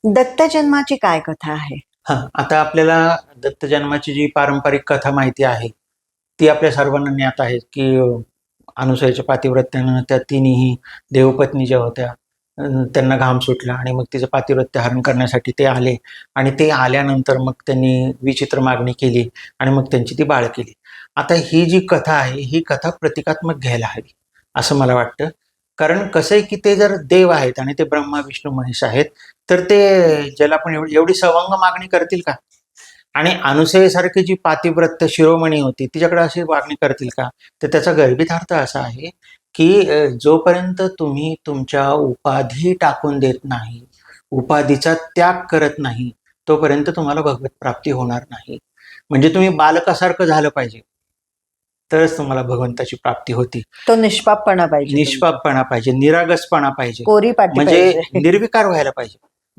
दत्त जन्माची काय कथा आहे? हा, आता आपल्याला दत्त जन्माची जी पारंपरिक कथा माहिती आहे ती आपल्या सर्वांना ज्ञात आहे की अनुसूयाच्या पातिव्रत्यानं त्या तिन्ही देवपत्नी ज्या होत्या त्यांना घाम सुटला आणि मग तिचं पातिव्रत्य हरण करण्यासाठी ते आले आणि ते आल्यानंतर मग त्यांनी विचित्र मागणी केली आणि मग त्यांची ती बाळ केली. आता ही जी कथा आहे ही कथा प्रतिकात्मक घ्यायला हवी असं मला वाटतं. कारण कसं आहे की ते जर देव आहेत आणि ते ब्रह्मा विष्णू महेश आहेत तर ते ज्याला पण एवढी सवंग मागणी करतील का? आणि अनुसयेसारखी जी पातिव्रत्य शिरोमणी होती तिच्याकडे अशी मागणी करतील का? तर त्याचा गर्भित अर्थ असा आहे की जोपर्यंत तुम्ही तुमच्या उपाधी टाकून देत नाही, उपाधीचा त्याग करत नाही, तोपर्यंत तुम्हाला भगवत प्राप्ती होणार नाही. म्हणजे तुम्ही बालकासारखं झालं पाहिजे तरच तुम्हाला भगवंताची प्राप्ती होती. तो निष्पापपणा पाहिजे, निष्पापपणा पाहिजे, निरागसपणा पाहिजे, कोरी पाटी म्हणजे पाहिजे. निर्विकार व्हायला पाहिजे.